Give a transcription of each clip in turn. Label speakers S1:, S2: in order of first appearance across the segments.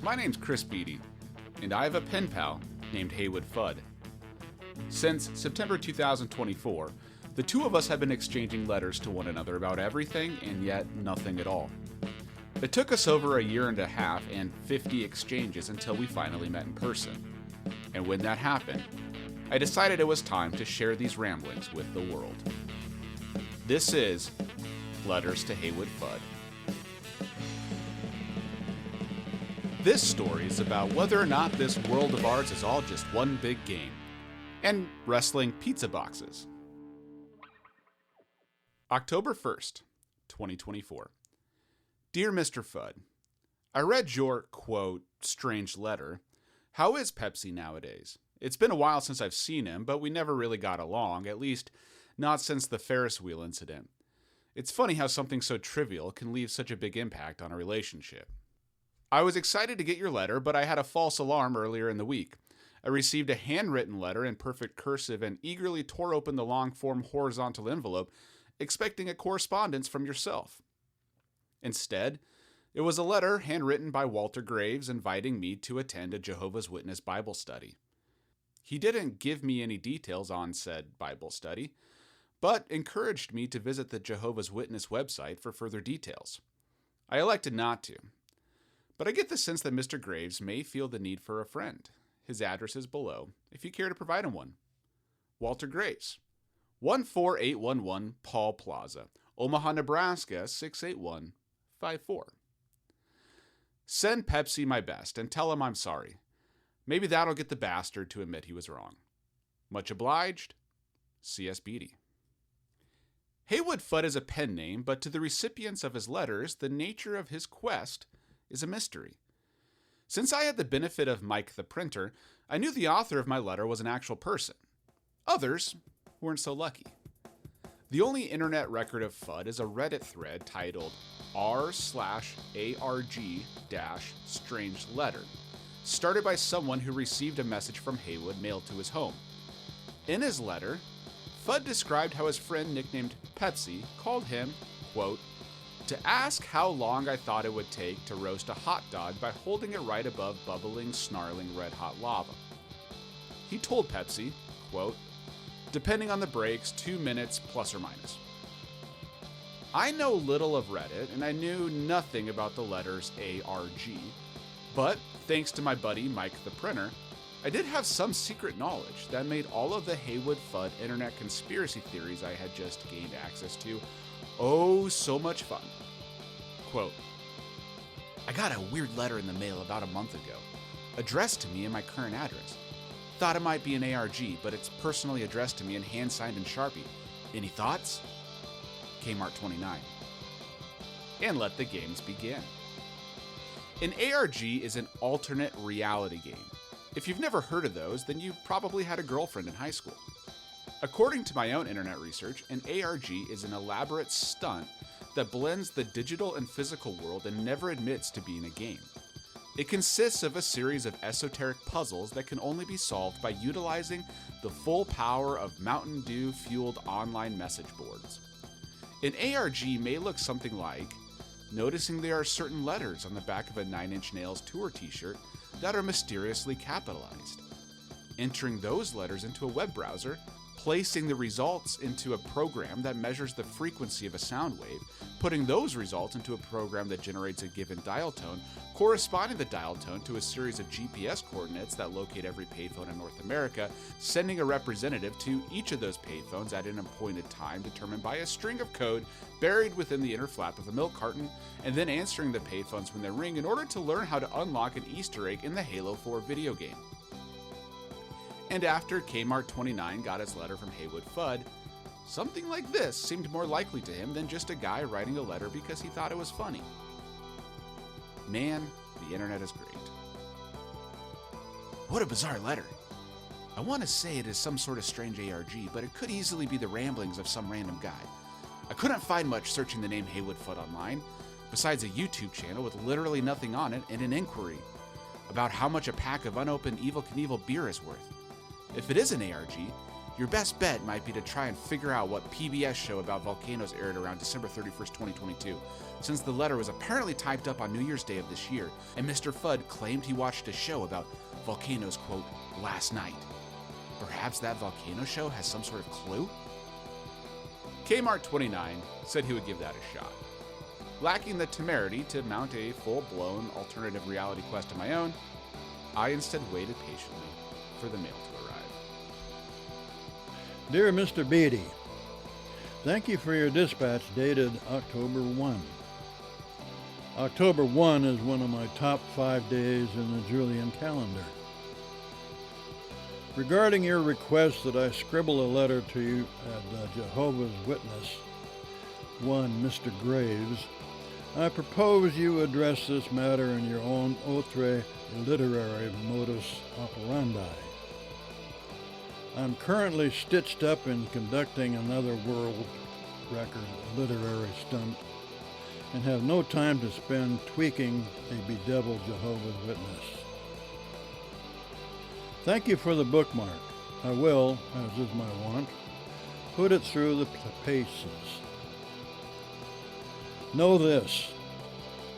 S1: My name's Chris Beaty, and I have a pen pal named Haywood Fudd. Since September 2024, the two of us have been exchanging letters to one another about everything and yet nothing at all. It took us over a year and a half and 50 exchanges until we finally met in person. And when that happened, I decided it was time to share these ramblings with the world. This is Letters to Haywood Fudd. This story is about whether or not this world of ours is all just one big game, and wrestling pizza boxes. October 1st, 2024. Dear Mr. Fudd, I read your, quote, strange letter. How is Pepsi nowadays? It's been a while since I've seen him, but we never really got along, at least not since the Ferris wheel incident. It's funny how something so trivial can leave such a big impact on a relationship. I was excited to get your letter, but I had a false alarm earlier in the week. I received a handwritten letter in perfect cursive and eagerly tore open the long-form horizontal envelope, expecting a correspondence from yourself. Instead, it was a letter handwritten by Walter Graves inviting me to attend a Jehovah's Witness Bible study. He didn't give me any details on said Bible study, but encouraged me to visit the Jehovah's Witness website for further details. I elected not to. But I get the sense that Mr. Graves may feel the need for a friend. His address is below, if you care to provide him one. Walter Graves, 14811 Paul Plaza, Omaha, Nebraska, 68154. Send Pepsi my best and tell him I'm sorry. Maybe that'll get the bastard to admit he was wrong. Much obliged, C.S. Beaty. Haywood Fudd is a pen name, but to the recipients of his letters, the nature of his quest is a mystery. Since I had the benefit of Mike the printer, I knew the author of my letter was an actual person. Others weren't so lucky. The only internet record of Fudd is a Reddit thread titled r/ARG-Strange Letter, started by someone who received a message from Haywood mailed to his home. In his letter, Fudd described how his friend nicknamed Pepsi called him, quote, to ask how long I thought it would take to roast a hot dog by holding it right above bubbling, snarling red-hot lava. He told Pepsi, quote, depending on the breaks, 2 minutes plus or minus. I know little of Reddit, and I knew nothing about the letters ARG, but thanks to my buddy Mike the printer, I did have some secret knowledge that made all of the Haywood Fudd internet conspiracy theories I had just gained access to oh so much fun. Quote, I got a weird letter in the mail about a month ago, addressed to me in my current address. Thought it might be an ARG, but it's personally addressed to me and hand-signed in Sharpie. Any thoughts? Kmart 29. And let the games begin. An ARG is an alternate reality game. If you've never heard of those, then you probably had a girlfriend in high school. According to my own internet research, an ARG is an elaborate stunt that blends the digital and physical world and never admits to being a game. It consists of a series of esoteric puzzles that can only be solved by utilizing the full power of Mountain Dew-fueled online message boards. An ARG may look something like noticing there are certain letters on the back of a Nine Inch Nails tour t-shirt that are mysteriously capitalized. Entering those letters into a web browser, placing the results into a program that measures the frequency of a sound wave, putting those results into a program that generates a given dial tone, corresponding the dial tone to a series of GPS coordinates that locate every payphone in North America, sending a representative to each of those payphones at an appointed time determined by a string of code buried within the inner flap of a milk carton, and then answering the payphones when they ring in order to learn how to unlock an Easter egg in the Halo 4 video game. And after Kmart 29 got his letter from Haywood Fudd, something like this seemed more likely to him than just a guy writing a letter because he thought it was funny. Man, the internet is great. What a bizarre letter. I want to say it is some sort of strange ARG, but it could easily be the ramblings of some random guy. I couldn't find much searching the name Haywood Fudd online, besides a YouTube channel with literally nothing on it and an inquiry about how much a pack of unopened Evel Knievel beer is worth. If it is an ARG, Your best bet might be to try and figure out what PBS show about volcanoes aired around December 31st, 2022, since the letter was apparently typed up on New Year's Day of this year, and Mr. Fudd claimed he watched a show about volcanoes, quote, last night. Perhaps that volcano show has some sort of clue? Kmart29 said he would give that a shot. Lacking the temerity to mount a full-blown alternative reality quest of my own, I instead waited patiently for the mail to arrive.
S2: Dear Mr. Beaty, thank you for your dispatch dated October 1. October 1 is one of my top 5 days in the Julian calendar. Regarding your request that I scribble a letter to you at Jehovah's Witness, one Mr. Graves, I propose you address this matter in your own outre literary modus operandi. I'm currently stitched up in conducting another world record literary stunt and have no time to spend tweaking a bedeviled Jehovah's Witness. Thank you for the bookmark. I will, as is my wont, put it through the paces. Know this,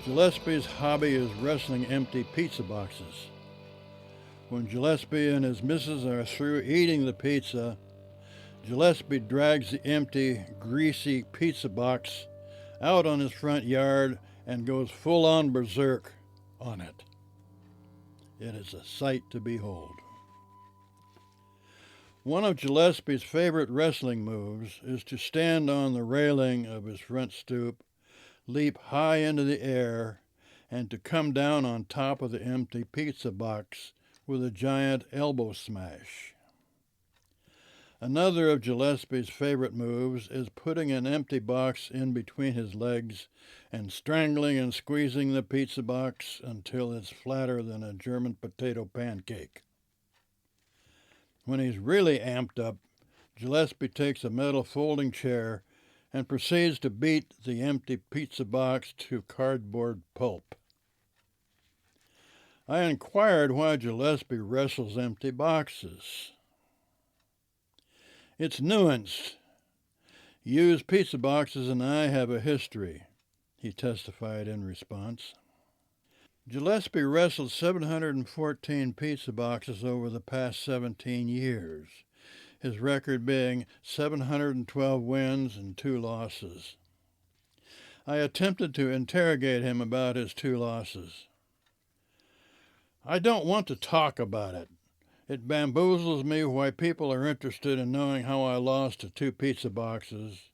S2: Gillespie's hobby is wrestling empty pizza boxes. When Gillespie and his missus are through eating the pizza, Gillespie drags the empty, greasy pizza box out on his front yard and goes full-on berserk on it. It is a sight to behold. One of Gillespie's favorite wrestling moves is to stand on the railing of his front stoop, leap high into the air, and to come down on top of the empty pizza box with a giant elbow smash. Another of Gillespie's favorite moves is putting an empty box in between his legs and strangling and squeezing the pizza box until it's flatter than a German potato pancake. When he's really amped up, Gillespie takes a metal folding chair and proceeds to beat the empty pizza box to cardboard pulp. I inquired why Gillespie wrestles empty boxes. It's nuanced. Used pizza boxes and I have a history, he testified in response. Gillespie wrestled 714 pizza boxes over the past 17 years, his record being 712 wins and 2 losses. I attempted to interrogate him about his 2 losses. I don't want to talk about it. It bamboozles me why people are interested in knowing how I lost to 2 pizza boxes,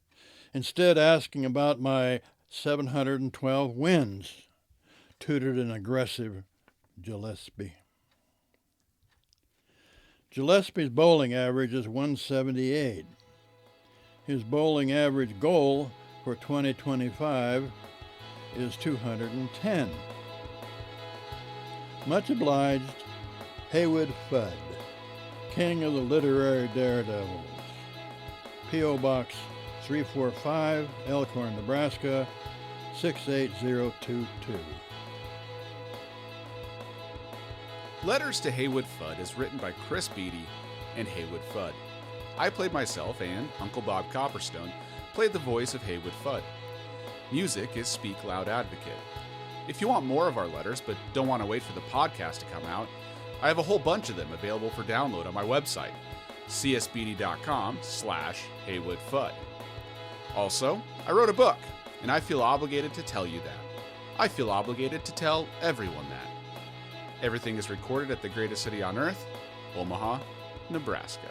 S2: instead asking about my 712 wins, tooted an aggressive Gillespie. Gillespie's bowling average is 178. His bowling average goal for 2025 is 210. Much obliged, Haywood Fudd, King of the Literary Daredevils. P.O. Box 345, Elkhorn, Nebraska, 68022.
S1: Letters to Haywood Fudd is written by Chris Beaty and Haywood Fudd. I played myself, and Uncle Bob Copperstone played the voice of Haywood Fudd. Music is Speak Loud Advocate. If you want more of our letters but don't want to wait for the podcast to come out, I have a whole bunch of them available for download on my website, csbd.com/Haywood Fudd. Also, I wrote a book, and I feel obligated to tell you that. I feel obligated to tell everyone that. Everything is recorded at the greatest city on earth, Omaha, Nebraska.